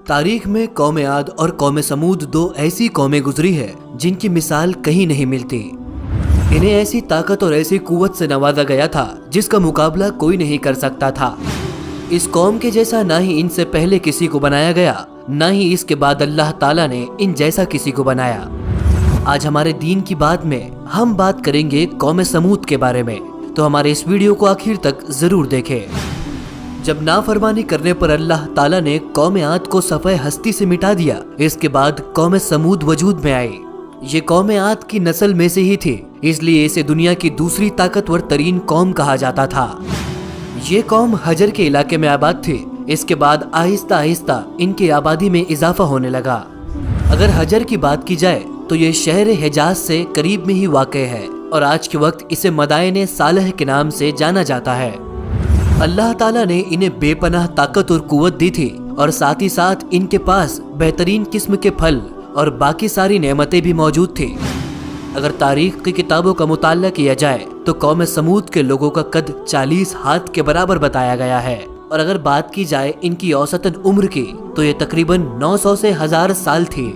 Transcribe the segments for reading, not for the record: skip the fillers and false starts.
تاریخ میں قوم عاد اور قوم سمود دو ایسی قومیں گزری ہے جن کی مثال کہیں نہیں ملتی۔ انہیں ایسی طاقت اور ایسی قوت سے نوازا گیا تھا جس کا مقابلہ کوئی نہیں کر سکتا تھا۔ اس قوم کے جیسا نہ ہی ان سے پہلے کسی کو بنایا گیا، نہ ہی اس کے بعد اللہ تعالیٰ نے ان جیسا کسی کو بنایا۔ آج ہمارے دین کی بات میں ہم بات کریں گے قوم سمود کے بارے میں، تو ہمارے اس ویڈیو کو آخر تک ضرور دیکھیں۔ جب نافرمانی کرنے پر اللہ تعالیٰ نے قوم عاد کو صفحہ ہستی سے مٹا دیا، اس کے بعد قوم سمود وجود میں آئی۔ یہ قوم عاد کی نسل میں سے ہی تھی، اس لیے اسے دنیا کی دوسری طاقتور ترین قوم کہا جاتا تھا۔ یہ قوم حجر کے علاقے میں آباد تھی، اس کے بعد آہستہ آہستہ ان کی آبادی میں اضافہ ہونے لگا۔ اگر حجر کی بات کی جائے تو یہ شہر حجاز سے قریب میں ہی واقع ہے اور آج کے وقت اسے مدائن صالح کے نام سے جانا جاتا ہے۔ اللہ تعالیٰ نے انہیں بے پناہ طاقت اور قوت دی تھی، اور ساتھ ہی ساتھ ان کے پاس بہترین قسم کے پھل اور باقی ساری نعمتیں بھی موجود تھیں۔ اگر تاریخ کی کتابوں کا مطالعہ کیا جائے تو قوم سمود کے لوگوں کا قد 40 ہاتھ کے برابر بتایا گیا ہے، اور اگر بات کی جائے ان کی اوسطاً عمر کی تو یہ تقریباً 900 سے 1000 سال تھی۔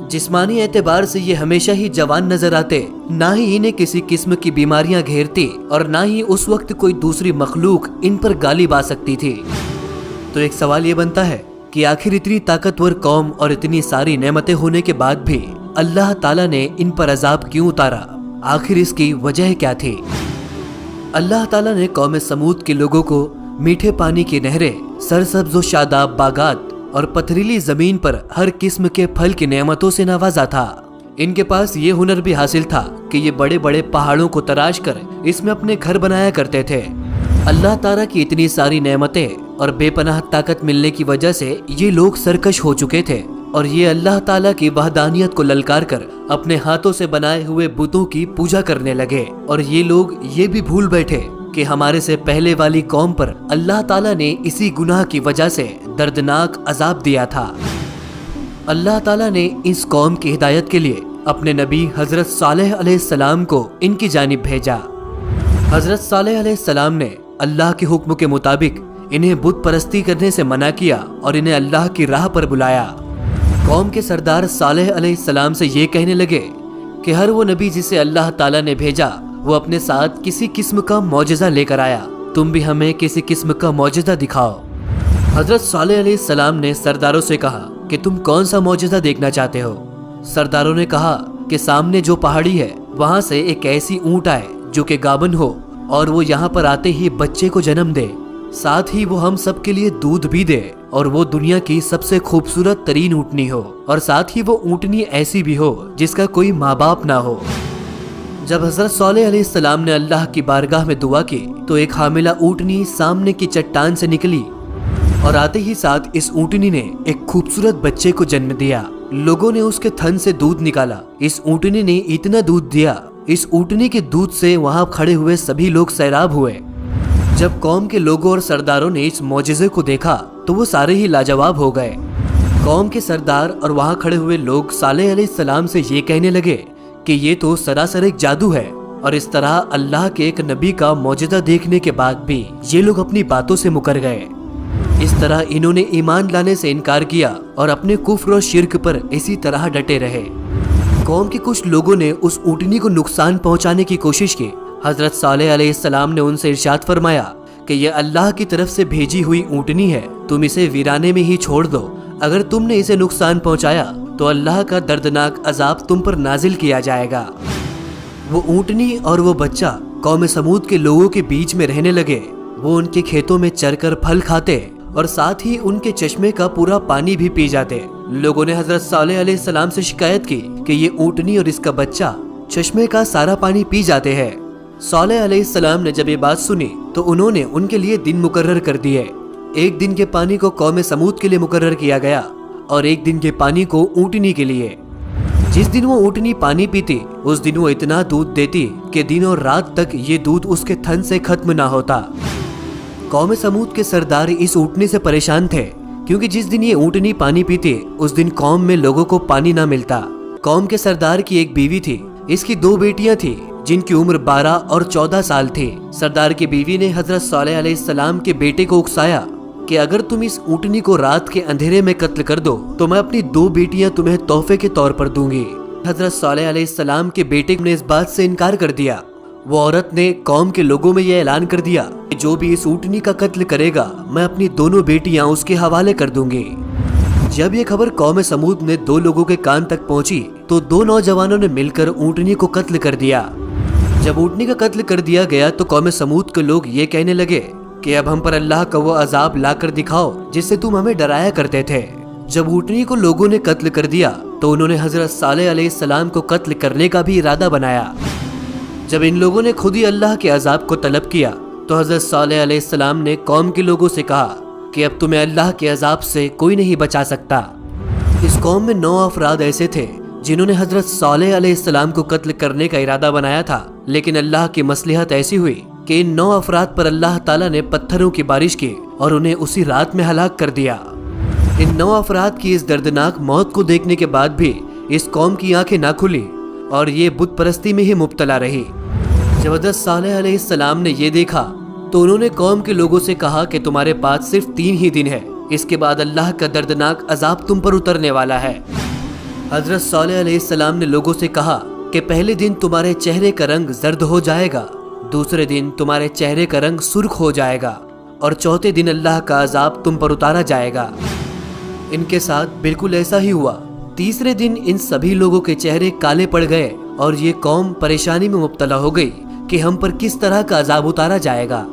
جسمانی اعتبار سے یہ ہمیشہ ہی جوان نظر آتے، نہ ہی انہیں کسی قسم کی بیماریاں گھیرتی، اور نہ ہی اس وقت کوئی دوسری مخلوق ان پر غالب آ سکتی تھی۔ تو ایک سوال یہ بنتا ہے کہ آخر اتنی طاقتور قوم اور اتنی ساری نعمتیں ہونے کے بعد بھی اللہ تعالیٰ نے ان پر عذاب کیوں اتارا؟ آخر اس کی وجہ کیا تھی؟ اللہ تعالیٰ نے قوم سمود کے لوگوں کو میٹھے پانی کی نہریں، سرسبز و شاداب باغات اور پتھریلی زمین پر ہر قسم کے پھل کی نعمتوں سے نوازا تھا۔ ان کے پاس یہ ہنر بھی حاصل تھا کہ یہ بڑے بڑے پہاڑوں کو تراش کر اس میں اپنے گھر بنایا کرتے تھے۔ اللہ تعالیٰ کی اتنی ساری نعمتیں اور بے پناہ طاقت ملنے کی وجہ سے یہ لوگ سرکش ہو چکے تھے، اور یہ اللہ تعالیٰ کی وحدانیت کو للکار کر اپنے ہاتھوں سے بنائے ہوئے بتوں کی پوجا کرنے لگے، اور یہ لوگ یہ بھی بھول بیٹھے کہ ہمارے سے پہلے والی قوم پر اللہ تعالیٰ نے اسی گناہ کی وجہ سے دردناک عذاب دیا تھا۔ اللہ تعالیٰ نے اس قوم کی ہدایت کے لیے اپنے نبی حضرت صالح علیہ السلام کو ان کی جانب بھیجا۔ حضرت صالح علیہ السلام نے اللہ کے حکم کے مطابق انہیں بت پرستی کرنے سے منع کیا اور انہیں اللہ کی راہ پر بلایا۔ قوم کے سردار صالح علیہ السلام سے یہ کہنے لگے کہ ہر وہ نبی جسے اللہ تعالیٰ نے بھیجا وہ اپنے ساتھ کسی قسم کا معجزہ لے کر آیا، تم بھی ہمیں کسی قسم کا معجزہ دکھاؤ۔ حضرت صالح علیہ السلام نے سرداروں سے کہا کہ تم کون سا معجزہ دیکھنا چاہتے ہو؟ سرداروں نے کہا کہ سامنے جو پہاڑی ہے وہاں سے ایک ایسی اونٹ آئے جو کہ گابن ہو، اور وہ یہاں پر آتے ہی بچے کو جنم دے، ساتھ ہی وہ ہم سب کے لیے دودھ بھی دے، اور وہ دنیا کی سب سے خوبصورت ترین اونٹنی ہو، اور ساتھ ہی وہ اونٹنی ایسی بھی ہو جس کا کوئی ماں باپ نہ ہو۔ جب حضرت صالح علیہ السلام نے اللہ کی بارگاہ میں دعا کی تو ایک حاملہ اونٹنی سامنے کی چٹان سے نکلی، اور آتے ہی ساتھ اس اونٹنی نے ایک خوبصورت بچے کو جنم دیا۔ لوگوں نے اس کے تھن سے دودھ نکالا، اس اونٹنی نے اتنا دودھ دیا، اس اونٹنی کے دودھ سے وہاں کھڑے ہوئے سبھی لوگ سیراب ہوئے۔ جب قوم کے لوگوں اور سرداروں نے اس معجزے کو دیکھا تو وہ سارے ہی لاجواب ہو گئے۔ قوم کے سردار اور وہاں کھڑے ہوئے لوگ صالح علیہ السلام سے یہ کہنے لگے کہ یہ تو سراسر ایک جادو ہے، اور اس طرح اللہ کے ایک نبی کا معجزہ دیکھنے کے بعد بھی یہ لوگ اپنی باتوں سے مکر گئے۔ اس طرح انہوں نے ایمان لانے سے انکار کیا اور اپنے کفر و شرک پر اسی طرح ڈٹے رہے۔ قوم کے کچھ لوگوں نے اس اونٹنی کو نقصان پہنچانے کی کوشش کی۔ حضرت صالح علیہ السلام نے ان سے ارشاد فرمایا کہ یہ اللہ کی طرف سے بھیجی ہوئی اونٹنی ہے، تم اسے ویرانے میں ہی چھوڑ دو، اگر تم نے اسے نقصان پہنچایا تو اللہ کا دردناک عذاب تم پر نازل کیا جائے گا۔ وہ اونٹنی اور وہ بچہ قوم سمود کے لوگوں کے بیچ میں رہنے لگے۔ وہ ان کے کھیتوں میں چر کر پھل کھاتے اور ساتھ ہی ان کے چشمے کا پورا پانی بھی پی جاتے۔ لوگوں نے حضرت صالح علیہ السلام سے شکایت کی کہ یہ اونٹنی اور اس کا بچہ چشمے کا سارا پانی پی جاتے ہیں۔ صالح علیہ السلام نے جب یہ بات سنی تو انہوں نے ان کے لیے دن مقرر کر دیے۔ ایک دن کے پانی کو قوم سمود کے لیے مقرر کیا گیا اور ایک دن کے پانی کو اونٹنی کے لیے۔ جس دن وہ اونٹنی پانی پیتی اس دن وہ اتنا دودھ دیتی کہ دن اور رات تک یہ دودھ اس کے تھن سے ختم نہ ہوتا۔ قوم سمود کے سردار اس اونٹنی سے پریشان تھے کیونکہ جس دن یہ اونٹنی پانی پیتی اس دن قوم میں لوگوں کو پانی نہ ملتا۔ قوم کے سردار کی ایک بیوی تھی، اس کی 2 بیٹیاں تھیں جن کی عمر 12 اور 14 سال تھی۔ سردار کی بیوی نے حضرت صالح علیہ السلام کے بیٹے کو اکسایا کہ کہ اگر تم اس اونٹنی کو رات کے اندھیرے میں قتل کر دو تو میں اپنی 2 بیٹیاں تمہیں تحفے کے طور پر دوں گی۔ حضرت صالح علیہ السلام کے بیٹے نے اس بات سے انکار کر دیا۔ وہ عورت نے قوم کے لوگوں میں یہ اعلان کر دیا کہ جو بھی اس اونٹنی کا قتل کرے گا میں اپنی دونوں بیٹیاں اس کے حوالے کر دوں گی۔ جب یہ خبر قوم سمود نے 2 لوگوں کے کان تک پہنچی تو 2 نوجوانوں نے مل کر اونٹنی کو قتل کر دیا۔ جب اونٹنی کا قتل کر دیا گیا تو قوم سمود کے لوگ یہ کہنے لگے کہ اب ہم پر اللہ کا وہ عذاب لا کر دکھاؤ جس سے تم ہمیں ڈرایا کرتے تھے۔ جب اونٹنی کو لوگوں نے قتل کر دیا تو انہوں نے حضرت صالح علیہ السلام کو قتل کرنے کا بھی ارادہ بنایا۔ جب ان لوگوں نے خود ہی اللہ کے عذاب کو طلب کیا تو حضرت صالح علیہ السلام نے قوم کے لوگوں سے کہا کہ اب تمہیں اللہ کے عذاب سے کوئی نہیں بچا سکتا۔ اس قوم میں 9 افراد ایسے تھے جنہوں نے حضرت صالح علیہ السلام کو قتل کرنے کا ارادہ بنایا تھا، لیکن اللہ کی مصلحت ایسی ہوئی کہ ان 9 افراد پر اللہ تعالیٰ نے پتھروں کی بارش کی اور انہیں اسی رات میں ہلاک کر دیا۔ ان 9 افراد کی اس دردناک موت کو دیکھنے کے بعد بھی اس قوم کی آنکھیں نہ کھلی اور یہ بت پرستی میں ہی مبتلا رہی۔ جب حضرت صالح علیہ السلام نے یہ دیکھا تو انہوں نے قوم کے لوگوں سے کہا کہ تمہارے پاس صرف 3 ہی دن ہے، اس کے بعد اللہ کا دردناک عذاب تم پر اترنے والا ہے۔ حضرت صالح علیہ السلام نے لوگوں سے کہا کہ پہلے دن تمہارے چہرے کا رنگ زرد ہو جائے گا، دوسرے دن تمہارے چہرے کا رنگ سرخ ہو جائے گا اور چوتھے دن اللہ کا عذاب تم پر اتارا جائے گا۔ ان کے ساتھ بالکل ایسا ہی ہوا۔ تیسرے دن ان سبھی لوگوں کے چہرے کالے پڑ گئے اور یہ قوم پریشانی میں مبتلا ہو گئی کہ ہم پر کس طرح کا عذاب اتارا جائے گا۔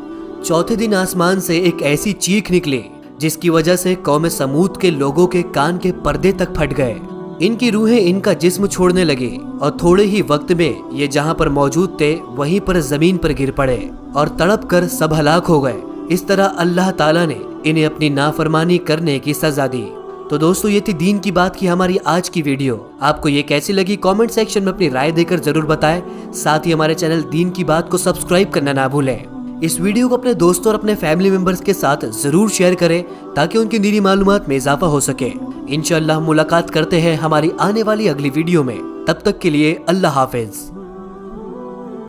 چوتھے دن آسمان سے ایک ایسی چیخ نکلی جس کی وجہ سے قوم سمود کے لوگوں کے کان کے پردے تک پھٹ گئے۔ ان کی روحیں ان کا جسم چھوڑنے لگی اور تھوڑے ہی وقت میں یہ جہاں پر موجود تھے وہیں پر زمین پر گر پڑے اور تڑپ کر سب ہلاک ہو گئے۔ اس طرح اللہ تعالیٰ نے انہیں اپنی نافرمانی کرنے کی سزا دی۔ تو دوستو یہ تھی دین کی بات کی ہماری آج کی ویڈیو۔ آپ کو یہ کیسی لگی کامنٹ سیکشن میں اپنی رائے دے کر ضرور بتائیں۔ ساتھ ہی ہمارے چینل دین کی بات کو سبسکرائب کرنا نہ بھولیں۔ اس ویڈیو کو اپنے دوستوں اور اپنے فیملی ممبرز کے ساتھ ضرور شیئر کریں تاکہ ان کی دینی معلومات میں اضافہ ہو سکے۔ انشاءاللہ ملاقات کرتے ہیں ہماری آنے والی اگلی ویڈیو میں۔ تب تک کے لیے اللہ حافظ۔